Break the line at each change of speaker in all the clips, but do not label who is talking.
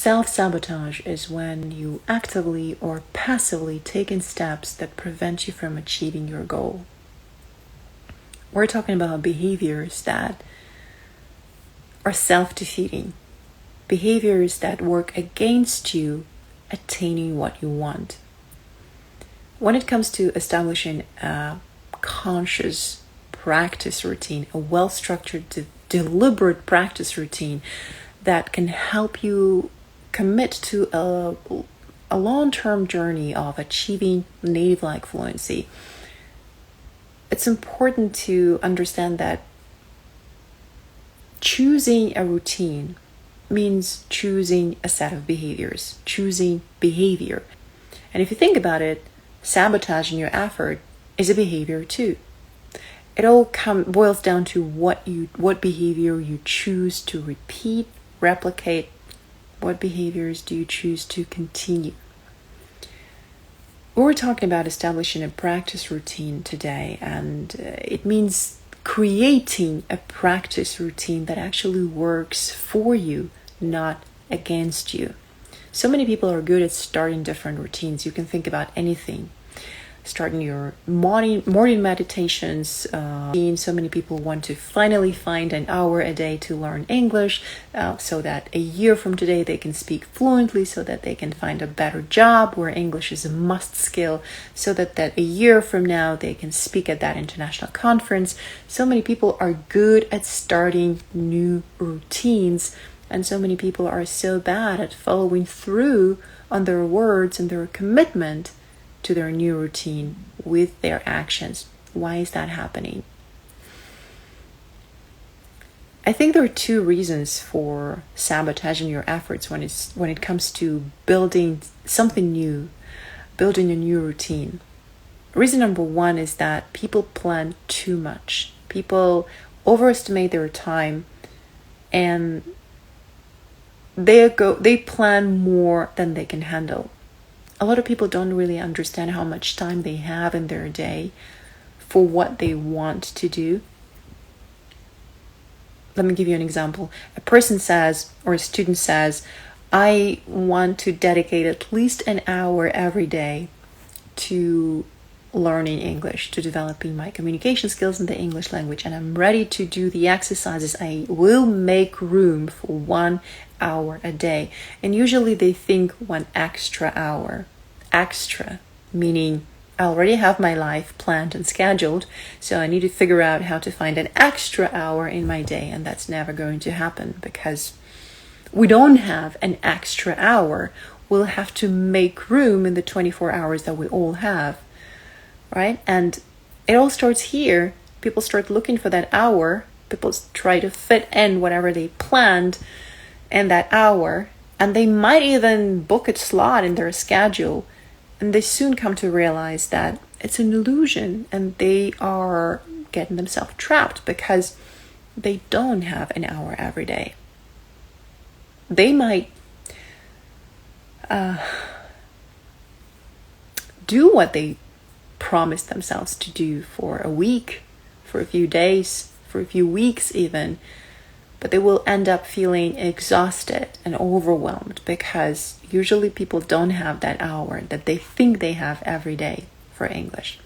Self-sabotage is when you actively or passively take in steps that prevent you from achieving your goal. We're talking about behaviors that are self-defeating, behaviors that work against you attaining what you want. When it comes to establishing a conscious practice routine, a well-structured, deliberate practice routine that can help you commit to a long-term journey of achieving native-like fluency, it's important to understand that choosing a routine means choosing a set of behaviors, choosing behavior. And if you think about it, sabotaging your effort is a behavior too. It all boils down to what behavior you choose to repeat, replicate. What behaviors do you choose to continue? We're talking about establishing a practice routine today, and it means creating a practice routine that actually works for you, not against you. So many people are good at starting different routines. You can think about anything. Starting your morning meditations. So many people want to finally find an hour a day to learn English so that a year from today they can speak fluently, so that they can find a better job where English is a must skill, so that a year from now they can speak at that international conference. So many people are good at starting new routines, and so many people are so bad at following through on their words and their commitment to their new routine with their actions. Why is that happening? I think there are two reasons for sabotaging your efforts when it comes to building something new, building a new routine. Reason number one is that people plan too much. People overestimate their time, and they plan more than they can handle. A lot of people don't really understand how much time they have in their day for what they want to do. Let me give you an example. A person says, or a student says, I want to dedicate at least an hour every day to learning English, to developing my communication skills in the English language, and I'm ready to do the exercises. I will make room for 1 hour a day. And usually they think 1 extra hour. Extra, meaning I already have my life planned and scheduled, so I need to figure out how to find an extra hour in my day, and that's never going to happen because we don't have an extra hour. We'll have to make room in the 24 hours that we all have, right? And it all starts here. People start looking for that hour. People try to fit in whatever they planned in that hour, and they might even book a slot in their schedule, and they soon come to realize that it's an illusion, and they are getting themselves trapped because they don't have an hour every day. They might do what they promised themselves to do for a week, for a few days, for a few weeks even, but they will end up feeling exhausted and overwhelmed because usually people don't have that hour that they think they have every day for English.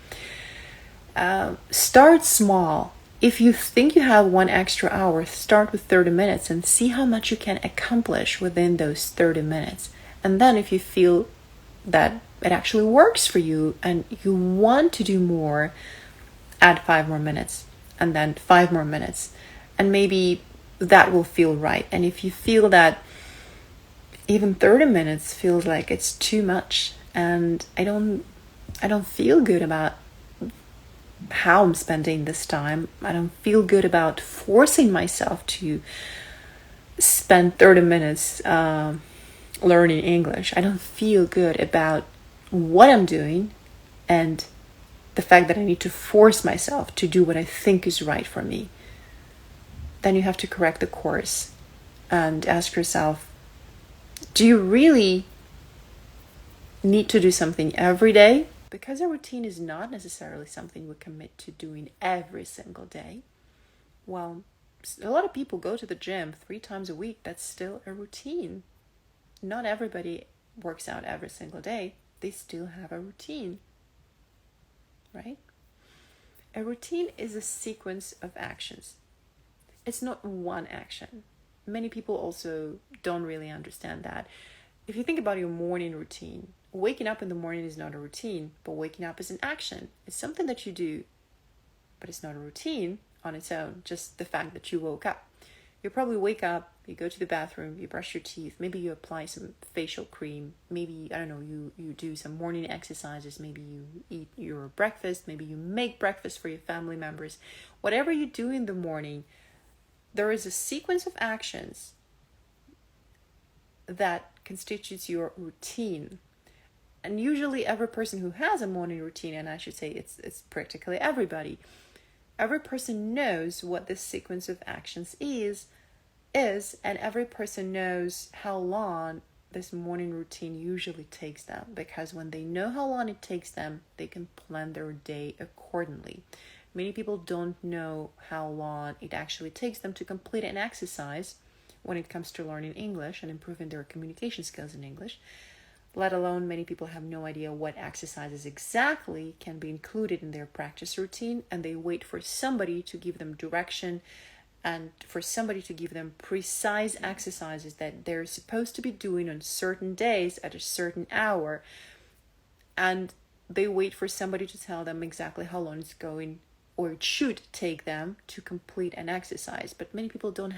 Start small. If you think you have 1 extra hour, start with 30 minutes and see how much you can accomplish within those 30 minutes. And then if you feel that it actually works for you and you want to do more, add 5 more minutes and then 5 more minutes. And maybe that will feel right. And if you feel that even 30 minutes feels like it's too much and I don't feel good about how I'm spending this time, I don't feel good about forcing myself to spend 30 minutes learning English, I don't feel good about what I'm doing and the fact that I need to force myself to do what I think is right for me, then you have to correct the course and ask yourself, do you really need to do something every day? Because a routine is not necessarily something we commit to doing every single day. Well, a lot of people go to the gym 3 times a week. That's still a routine. not everybody works out every single day. They still have a routine, right? A routine is a sequence of actions. It's not one action. Many people also don't really understand that. If you think about your morning routine, waking up in the morning is not a routine, but waking up is an action. It's something that you do, but it's not a routine on its own, just the fact that you woke up. You probably wake up, you go to the bathroom, you brush your teeth, maybe you apply some facial cream, maybe, I don't know, you do some morning exercises, maybe you eat your breakfast, maybe you make breakfast for your family members. Whatever you do in the morning, there is a sequence of actions that constitutes your routine. And usually every person who has a morning routine, and I should say it's practically everybody, every person knows what this sequence of actions is, and every person knows how long this morning routine usually takes them, because when they know how long it takes them, they can plan their day accordingly. Many people don't know how long it actually takes them to complete an exercise when it comes to learning English and improving their communication skills in English. Let alone, many people have no idea what exercises exactly can be included in their practice routine, and they wait for somebody to give them direction and for somebody to give them precise exercises that they're supposed to be doing on certain days at a certain hour. And they wait for somebody to tell them exactly how long it's going, or it should take them to complete an exercise. But many people don't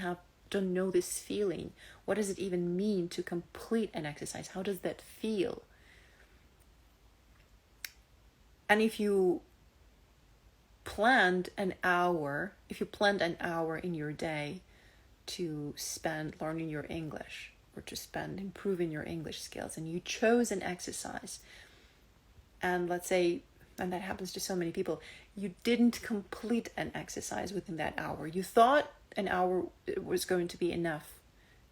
know this feeling. What does it even mean to complete an exercise? How does that feel? And if you planned an hour in your day to spend learning your English, or to spend improving your English skills, and you chose an exercise, and let's say, and that happens to so many people, you didn't complete an exercise within that hour. You thought an hour was going to be enough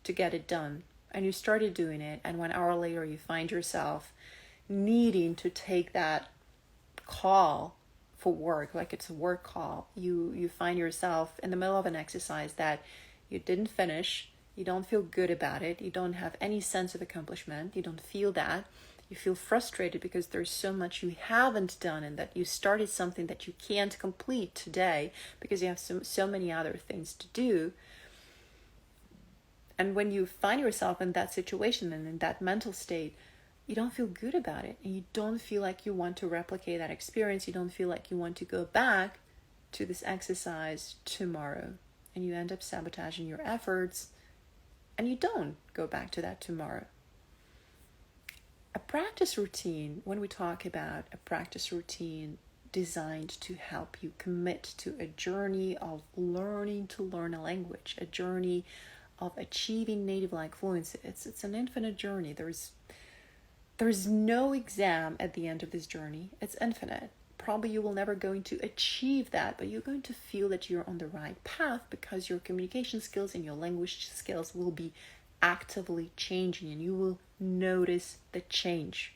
to get it done, and you started doing it, and 1 hour later you find yourself needing to take that call for work, like it's a work call. You find yourself in the middle of an exercise that you didn't finish, you don't feel good about it, you don't have any sense of accomplishment, you don't feel that. You feel frustrated because there's so much you haven't done, and that you started something that you can't complete today because you have so many other things to do. And when you find yourself in that situation and in that mental state, you don't feel good about it, and you don't feel like you want to replicate that experience. You don't feel like you want to go back to this exercise tomorrow, and you end up sabotaging your efforts, and you don't go back to that tomorrow. A practice routine, when we talk about a practice routine designed to help you commit to a journey of learning to learn a language, a journey of achieving native-like fluency, it's an infinite journey. There's no exam at the end of this journey. It's infinite. Probably you will never going to achieve that, but you're going to feel that you're on the right path, because your communication skills and your language skills will be actively changing, and you will notice the change.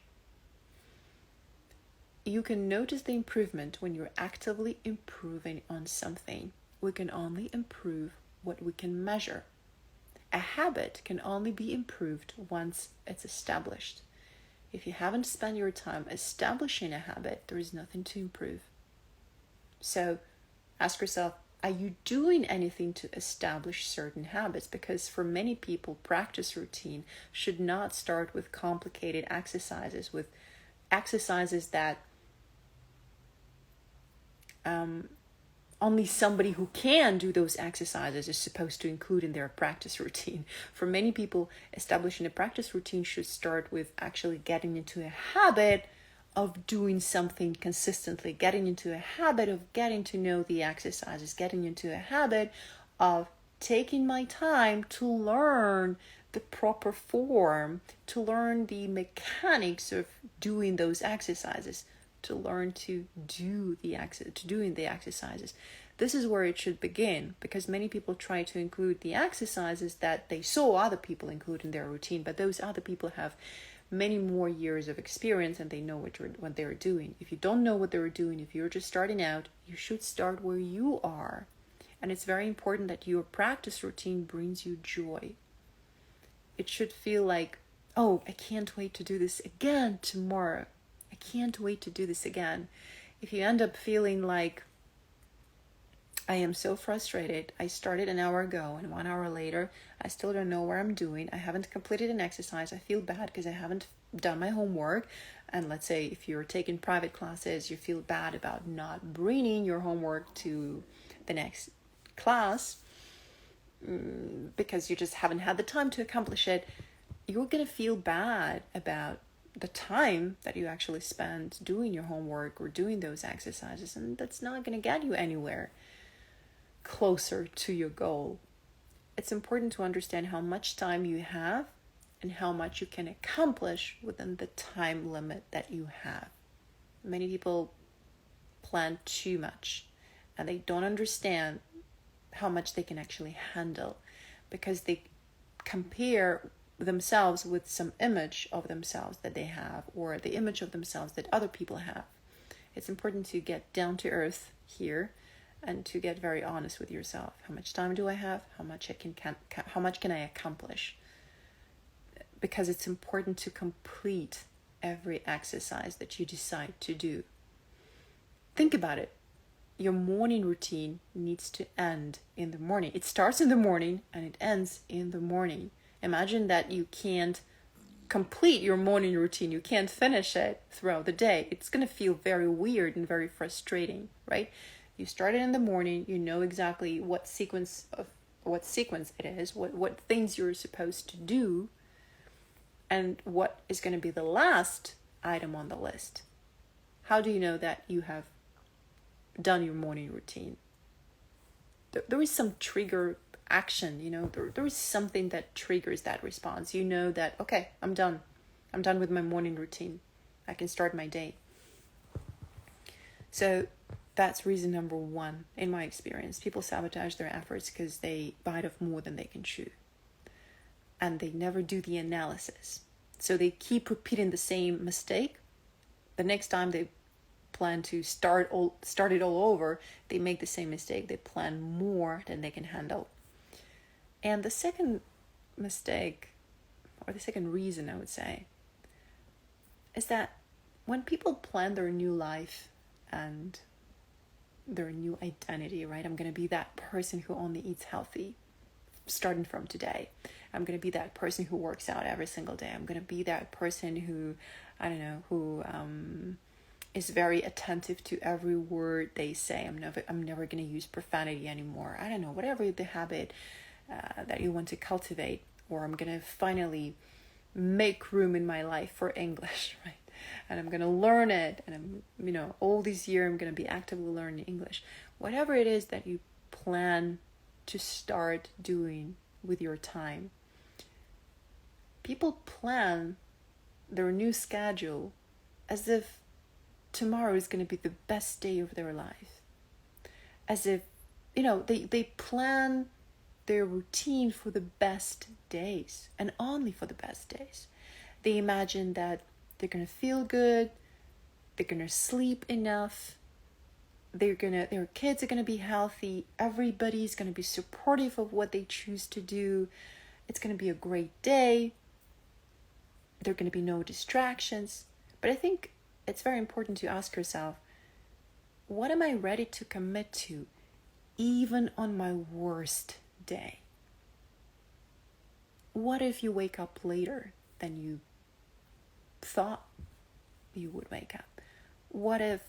You can notice the improvement when you're actively improving on something. We can only improve what we can measure. A habit can only be improved once it's established. If you haven't spent your time establishing a habit, there is nothing to improve. So ask yourself, are you doing anything to establish certain habits? Because for many people, practice routine should not start with complicated exercises, with exercises that only somebody who can do those exercises is supposed to include in their practice routine. For many people, establishing a practice routine should start with actually getting into a habit of doing something consistently, getting into a habit of getting to know the exercises, getting into a habit of taking my time to learn the proper form, to learn the mechanics of doing those exercises, to learn to doing the exercises. This is where it should begin, because many people try to include the exercises that they saw other people include in their routine, but those other people have many more years of experience and they know what they're doing. If you don't know what they're doing, if you're just starting out, you should start where you are. And it's very important that your practice routine brings you joy. It should feel like oh, I can't wait to do this again tomorrow. I can't wait to do this again. If you end up feeling like, I am so frustrated, I started an hour ago and 1 hour later, I still don't know what I'm doing, I haven't completed an exercise, I feel bad because I haven't done my homework. And let's say if you're taking private classes, you feel bad about not bringing your homework to the next class because you just haven't had the time to accomplish it. You're going to feel bad about the time that you actually spent doing your homework or doing those exercises, and that's not going to get you anywhere closer to your goal. It's important to understand how much time you have and how much you can accomplish within the time limit that you have. Many people plan too much and they don't understand how much they can actually handle because they compare themselves with some image of themselves that they have or the image of themselves that other people have. It's important to get down to earth here and to get very honest with yourself. How much time do I have? How much can I accomplish? Because it's important to complete every exercise that you decide to do. Think about it. Your morning routine needs to end in the morning. It starts in the morning and it ends in the morning. Imagine that you can't complete your morning routine. You can't finish it throughout the day. It's going to feel very weird and very frustrating, right? You started in the morning. You know exactly what sequence it is, what things you're supposed to do, and what is going to be the last item on the list. How do you know that you have done your morning routine? There is some trigger action, there is something that triggers that response. You know that, okay, I'm done with my morning routine. I can start my day. So that's reason number one in my experience. People sabotage their efforts because they bite off more than they can chew. And they never do the analysis. So they keep repeating the same mistake. The next time they plan to start it all over, they make the same mistake. They plan more than they can handle. And the second mistake, or the second reason I would say, is that when people plan their new life and their new identity, right? I'm going to be that person who only eats healthy starting from today. I'm going to be that person who works out every single day. I'm going to be that person who, is very attentive to every word they say. I'm never going to use profanity anymore. I don't know, whatever the habit that you want to cultivate, or I'm going to finally make room in my life for English, right? And I'm going to learn it. And all this year, I'm going to be actively learning English. Whatever it is that you plan to start doing with your time. People plan their new schedule as if tomorrow is going to be the best day of their life. As if, they plan their routine for the best days and only for the best days. They imagine that they're going to feel good, they're going to sleep enough, their kids are going to be healthy, everybody's going to be supportive of what they choose to do, it's going to be a great day, there are going to be no distractions. But I think it's very important to ask yourself, what am I ready to commit to even on my worst day? What if you wake up later than you thought you would wake up? What if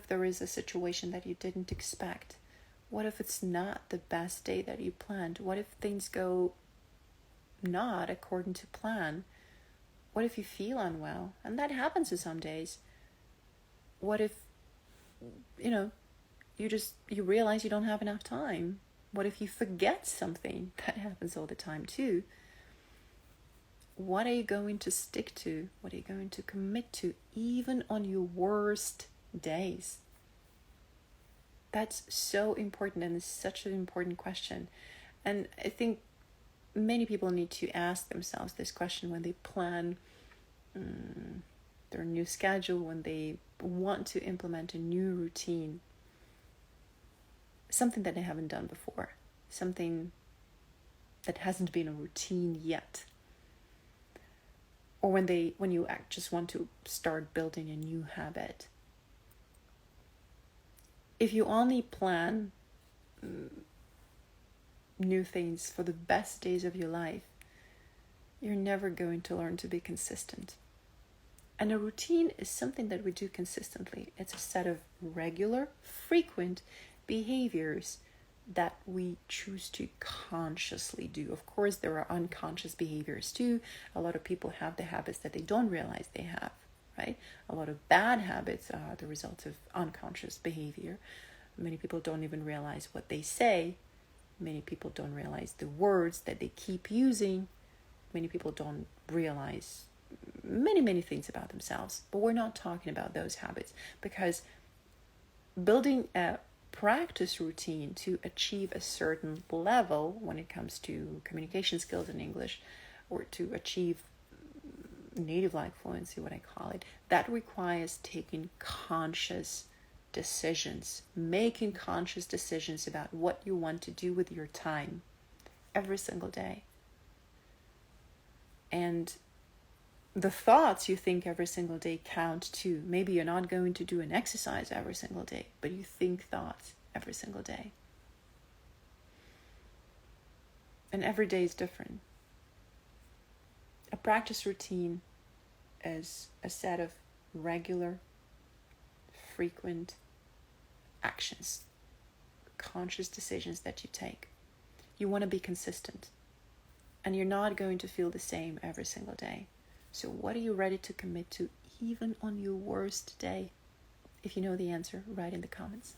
there is a situation that you didn't expect? What if it's not the best day that you planned? What if things go not according to plan? What if you feel unwell? And that happens to some days. What if, you realize you don't have enough time? What if you forget something? That happens all the time too. What are you going to stick to? What are you going to commit to even on your worst days? That's so important, and it's such an important question. And I think many people need to ask themselves this question when they plan their new schedule, when they want to implement a new routine, something that they haven't done before, something that hasn't been a routine yet. Or when you just want to start building a new habit. If you only plan new things for the best days of your life, you're never going to learn to be consistent. And a routine is something that we do consistently. It's a set of regular, frequent behaviors that we choose to consciously do. Of course, there are unconscious behaviors too. A lot of people have the habits that they don't realize they have, right? A lot of bad habits are the result of unconscious behavior. Many people don't even realize what they say. Many people don't realize the words that they keep using. Many people don't realize many things about themselves. But we're not talking about those habits, because building a practice routine to achieve a certain level when it comes to communication skills in English, or to achieve native-like fluency, what I call it, that requires taking conscious decisions, making conscious decisions about what you want to do with your time every single day. And the thoughts you think every single day count too. Maybe you're not going to do an exercise every single day, but you think thoughts every single day. And every day is different. A practice routine is a set of regular, frequent actions, conscious decisions that you take. You want to be consistent, and you're not going to feel the same every single day. So what are you ready to commit to even on your worst day? If you know the answer, write in the comments.